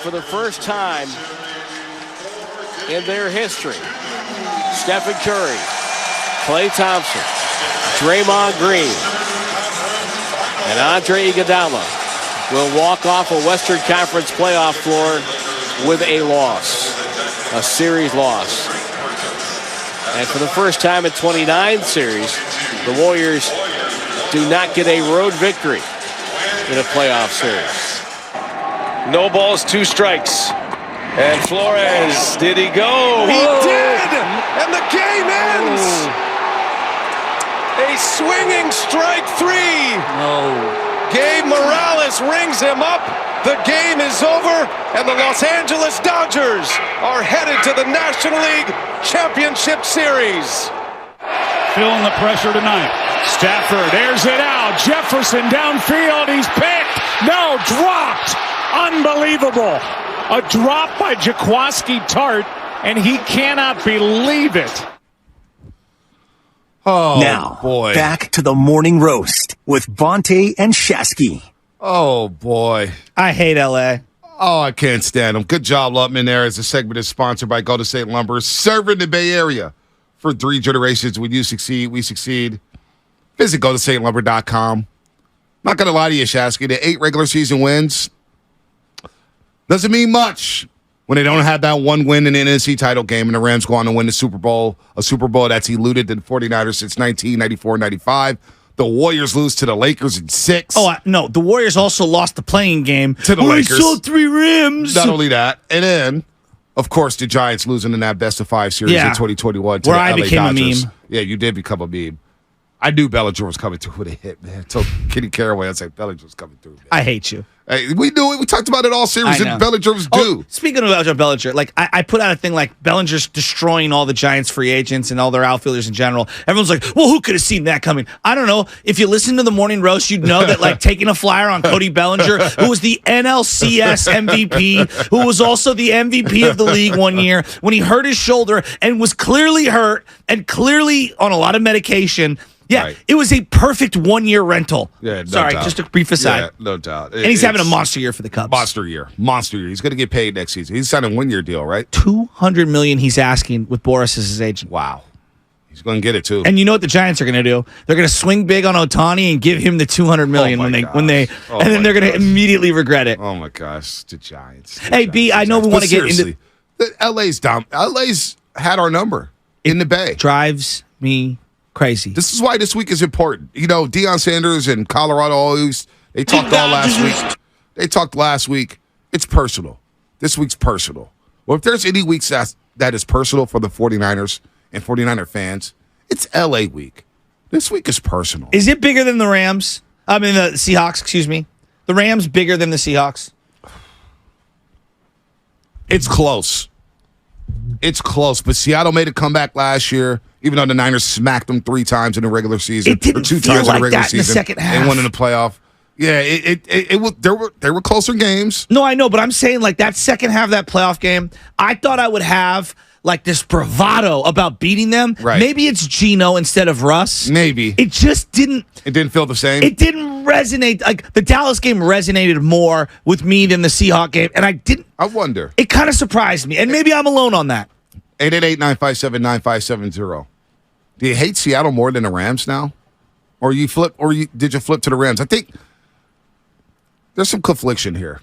for the first time in their history, Stephen Curry, Klay Thompson, Draymond Green, and Andre Iguodala will walk off a Western Conference playoff floor with a loss, a series loss. And for the first time in 29 series, the Warriors do not get a road victory in a playoff series. No balls, 2 strikes. And Flores, did he go? He did! And the game ends! A swinging strike 3. No. Gabe Morales rings him up. The game is over, and the Los Angeles Dodgers are headed to the National League Championship Series. Feeling the pressure tonight. Stafford airs it out. Jefferson downfield. He's picked. No, dropped. Unbelievable. A drop by Jaquiski Tart, and he cannot believe it. Oh, now, boy. Back to the morning roast with Bonte and Shasky. Oh, boy. I hate L.A. Oh, I can't stand them. Good job, Lutman there. As the segment is sponsored by Golden State Lumber, serving the Bay Area for 3 generations. When you succeed, we succeed. Visit GoldenStateLumber.com. Not going to lie to you, Shasky. The 8 regular season wins doesn't mean much when they don't have that one win in the NFC title game and the Rams go on to win the Super Bowl, a Super Bowl that's eluded the 49ers since 1994-95. The Warriors lose to the Lakers in 6. Oh, no. The Warriors also lost the playing game to the Lakers. We sold 3 rims. Not only that, and then, of course, the Giants losing in that best-of-5 series in 2021 to where the I LA became Dodgers. a meme. Yeah, you did become a meme. I knew Bellinger was coming through with a hit, man. I told Kenny Caraway, I was like, Bellinger was coming through, man. I hate you. Hey, we knew it. We talked about it all series. And Bellinger was due. Speaking of Bellinger, like I put out a thing like Bellinger's destroying all the Giants free agents and all their outfielders in general. Everyone's like, well, who could have seen that coming? I don't know. If you listen to the morning roast, you'd know that like taking a flyer on Cody Bellinger, who was the NLCS MVP, who was also the MVP of the league one year when he hurt his shoulder and was clearly hurt and clearly on a lot of medication. Yeah, right. It was a perfect 1-year rental. Yeah, no Sorry, doubt. just a brief aside. Yeah, no doubt. And he's having a monster year for the Cubs. Monster year. He's going to get paid next season. He's signed a 1-year deal, right? $200 million he's asking with Boris as his agent. Wow. He's going to get it too. And you know what the Giants are going to do? They're going to swing big on Ohtani and give him the $200 million and then they're going to immediately regret it. Oh my gosh, the Giants. Hey, B, I know we want to get into LA's down. LA's had our number in the Bay. Drives me crazy. This is why this week is important. You know, Deion Sanders and Colorado always, they talked all last week. They talked last week. It's personal. This week's personal. Well, if there's any weeks that is personal for the 49ers and 49er fans, it's LA week. This week is personal. Is it bigger than the Rams? I mean, the Seahawks, excuse me. The Rams bigger than the Seahawks? It's close. It's close, but Seattle made a comeback last year, even though the Niners smacked them 3 times in the regular season. It didn't or 2 feel times like in the regular that in the season. second half. And won in the playoff. Yeah, it was, there were closer games. No, I know, but I'm saying like that second half of that playoff game, I thought I would have like this bravado about beating them. Right. Maybe it's Geno instead of Russ. Maybe. It just didn't. It didn't feel the same? It didn't resonate. Like the Dallas game resonated more with me than the Seahawks game. And I wonder. It kind of surprised me. And maybe I'm alone on that. 888-957-9570. Do you hate Seattle more than the Rams now? Or did you flip to the Rams? I think there's some confliction here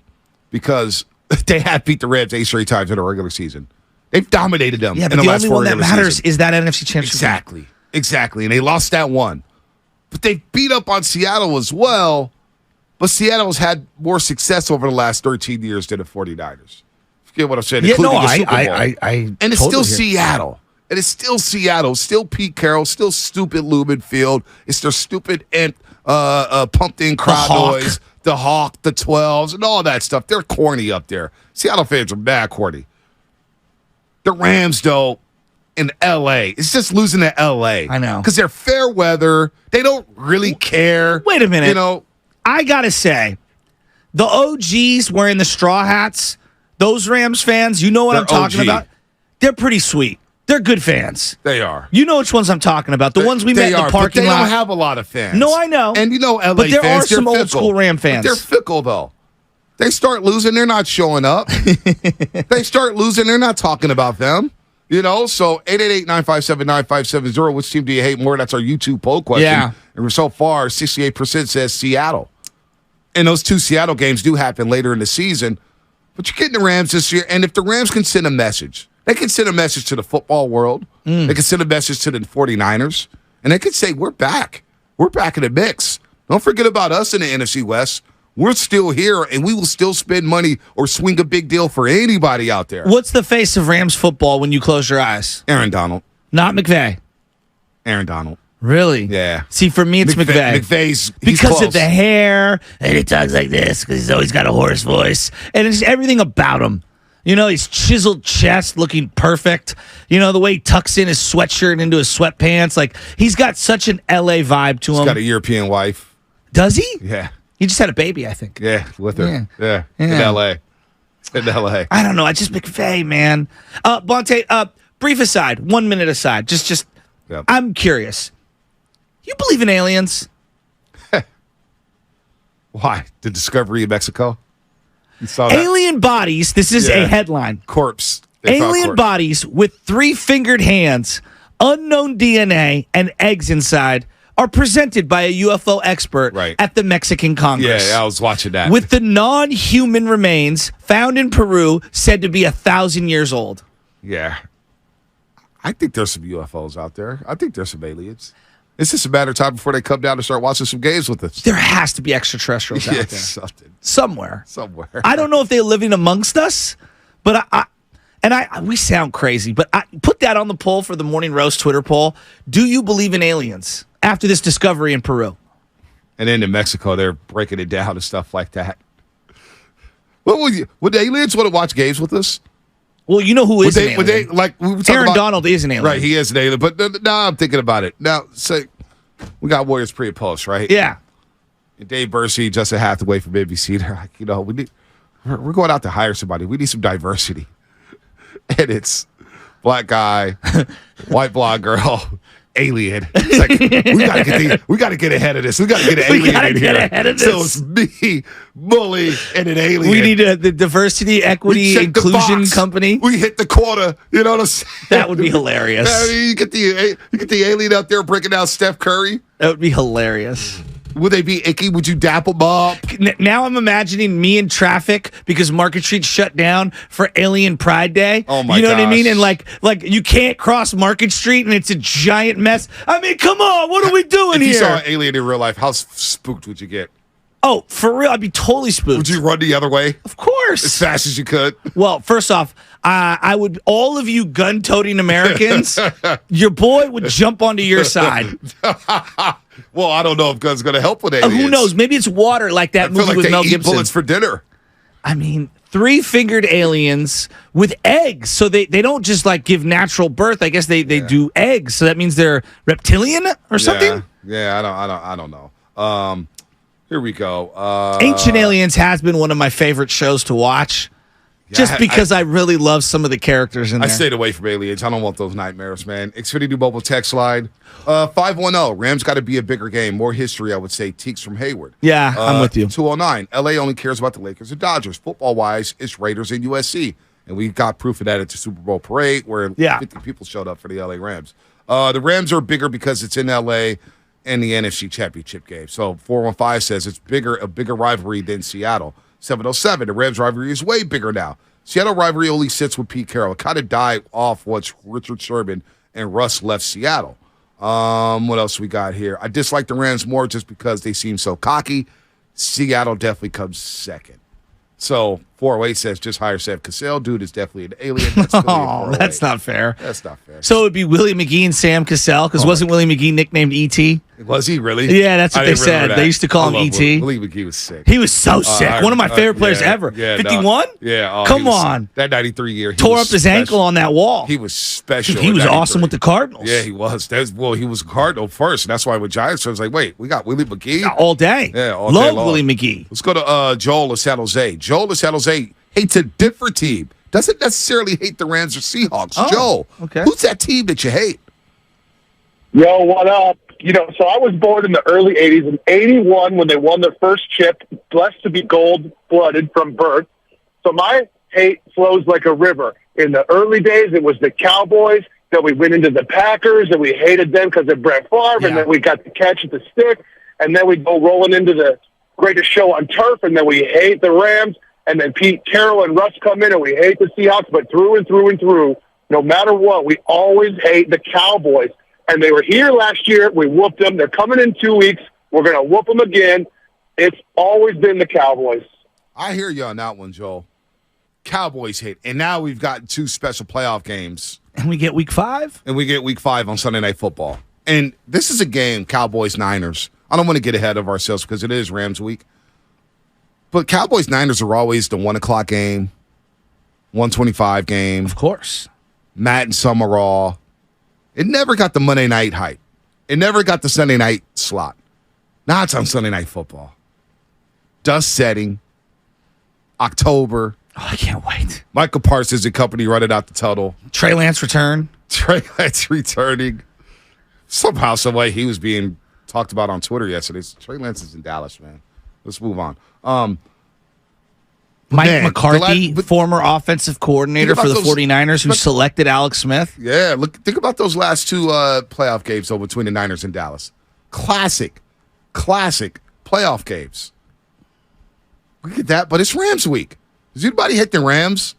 because they have beat the Rams 8 straight times in the regular season. They've dominated them in the last 4 regular seasons. The only one that matters is that NFC Championship. Exactly. And they lost that one. But they beat up on Seattle as well. But Seattle's had more success over the last 13 years than the 49ers. Forget what I'm saying. Yeah, no, the Super Bowl. I and it's still Seattle. And it's still Seattle. Still Pete Carroll. Still stupid Lumen Field. It's their stupid pumped-in crowd noise. The Hawk, the 12s, and all that stuff. They're corny up there. Seattle fans are mad corny. The Rams, though, in L.A., it's just losing to L.A. I know. Because they're fair weather. They don't really care. Wait a minute. You know, I got to say, the OGs wearing the straw hats, those Rams fans, you know what I'm talking about? They're pretty sweet. They're good fans. They are. You know which ones I'm talking about. The ones we met in the parking lot. They don't have a lot of fans. No, I know. And you know LA but there fans, are some old school Ram fans. But they're fickle, though. They start losing, they're not showing up. They start losing, they're not talking about them. So 888-957-9570. Which team do you hate more? That's our YouTube poll question. Yeah. And so far, 68% says Seattle. And those 2 Seattle games do happen later in the season. But you're getting the Rams this year. And if the Rams can send a message, they can send a message to the football world. They can send a message to the 49ers. And they can say, we're back. We're back in the mix. Don't forget about us in the NFC West. We're still here, and we will still spend money or swing a big deal for anybody out there. What's the face of Rams football when you close your eyes? Aaron Donald. Not McVay. Aaron Donald. Really? Yeah. See, for me, it's McVay. McVay's because close. of the hair, and he talks like this because he's always got a hoarse voice, and it's everything about him. His chiseled chest looking perfect. The way he tucks in his sweatshirt into his sweatpants. Like, he's got such an L.A. vibe to him. He's got a European wife. Does he? Yeah. He just had a baby, I think. Yeah, with her. Yeah. In L.A. In L.A. I don't know. I just McVay, man. Bonte, brief aside, 1 minute aside. Just Yep. I'm curious. You believe in aliens? Why? The discovery of Mexico? You saw that? Alien bodies, this is a headline. Corpse. They found Alien corpse. bodies with 3-fingered hands, unknown DNA, and eggs inside are presented by a UFO expert at the Mexican Congress. Yeah, I was watching that. With the non-human remains found in Peru said to be 1,000 years old. Yeah. I think there's some UFOs out there. I think there's some aliens. It's just a matter of time before they come down and start watching some games with us. There has to be extraterrestrials out there. Something. Somewhere. I don't know if they're living amongst us, but we sound crazy, but I put that on the poll for the Morning Roast Twitter poll. Do you believe in aliens after this discovery in Peru? And then in Mexico, they're breaking it down and stuff like that. What would the aliens want to watch games with us? Well, you know who is an alien. Would they, like, we were talking Aaron about, Donald is an alien. Right, he is an alien. But now I'm thinking about it. Now, say, we got Warriors pre and post, right? Yeah. And Dave Bursey, Justin Hathaway from NBC, they're like, we're going out to hire somebody. We need some diversity. And it's black guy, white blonde girl, alien. It's like, we gotta get ahead of this. We gotta get an alien in here. Ahead of this. So it's me, Bully, and an alien. We need the diversity, equity, inclusion company. We hit the quota. You know what I'm saying? That would be hilarious. I mean, you get the alien out there breaking down Steph Curry. That would be hilarious. Would they be icky? Would you dap them up? Now I'm imagining me in traffic because Market Street shut down for Alien Pride Day. Oh my! You know gosh. what I mean? And like you can't cross Market Street, and it's a giant mess. I mean, come on, what are we doing if here? If you saw an alien in real life, how spooked would you get? Oh, for real? I'd be totally spooked. Would you run the other way? Of course, as fast as you could. Well, first off, I would. All of you gun-toting Americans, your boy would jump onto your side. Well, I don't know if guns going to help with aliens. Who knows? Maybe it's water, like that movie with Mel Gibson. Bullets for dinner. I mean, 3-fingered aliens with eggs. So they don't just like give natural birth. I guess they do eggs. So that means they're reptilian or something. Yeah, I don't know. Here we go. Ancient Aliens has been one of my favorite shows to watch. Just because I really love some of the characters in there. I stayed away from aliens. I don't want those nightmares, man. Xfinity Mobile text line. 510. Rams got to be a bigger game. More history, I would say. Teeks from Hayward. Yeah, I'm with you. 209. LA only cares about the Lakers and Dodgers. Football-wise, it's Raiders and USC. And we got proof of that at the Super Bowl parade where 50 people showed up for the LA Rams. The Rams are bigger because it's in LA and the NFC Championship game. So 415 says it's a bigger rivalry than Seattle. 707, the Rams rivalry is way bigger now. Seattle rivalry only sits with Pete Carroll. It kind of died off once Richard Sherman and Russ left Seattle. What else we got here? I dislike the Rams more just because they seem so cocky. Seattle definitely comes second. So 408 says just hire Sam Cassell. Dude is definitely an alien. That's that's not fair. That's not fair. So it would be Willie McGee and Sam Cassell because wasn't Willie McGee nicknamed E.T.? Was he really? Yeah, that's what they said. They used to call him E.T. Willie McGee was sick. He was so sick. One of my favorite players ever. 51? Yeah. Come on. That 93 year. Tore up his ankle on that wall. He was special. He was awesome with the Cardinals. Yeah, he was. He was a Cardinal first. And that's why with Giants, I was like, wait, we got Willie McGee? All day. Yeah, all Love day long. Willie McGee. Let's go to Joel of San Jose. Joel of San Jose hates a different team. Doesn't necessarily hate the Rams or Seahawks. Joel, okay. Who's that team that you hate? Yo, what up? So I was born in the early 80s. In 81, when they won their first chip, blessed to be gold-blooded from birth. So my hate flows like a river. In the early days, it was the Cowboys. Then we went into the Packers, and we hated them because of Brett Favre. Yeah. And then we got the catch at the stick. And then we go rolling into the greatest show on turf. And then we hate the Rams. And then Pete Carroll and Russ come in, and we hate the Seahawks. But through and through and through, no matter what, we always hate the Cowboys. And they were here last year. We whooped them. They're coming in 2 weeks. We're going to whoop them again. It's always been the Cowboys. I hear you on that one, Joel. Cowboys hate. And now we've got 2 special playoff games. And we get week 5? And we get week 5 on Sunday Night Football. And this is a game, Cowboys-Niners. I don't want to get ahead of ourselves because it is Rams week. But Cowboys-Niners are always the 1 o'clock game, 125 game. Of course. Matt and Summerall. It never got the Monday night hype. It never got the Sunday night slot. Now it's on Sunday Night Football. Dust setting. October. Oh, I can't wait. Michael Parsons and company running out the tunnel. Trey Lance return. Trey Lance returning. Somehow, some way, he was being talked about on Twitter yesterday. Trey Lance is in Dallas, man. Let's move on. Mike McCarthy, former offensive coordinator for the 49ers, who selected Alex Smith. Yeah, think about those last 2 playoff games, though, between the Niners and Dallas. Classic playoff games. Look at that, but it's Rams week. Does anybody hit the Rams?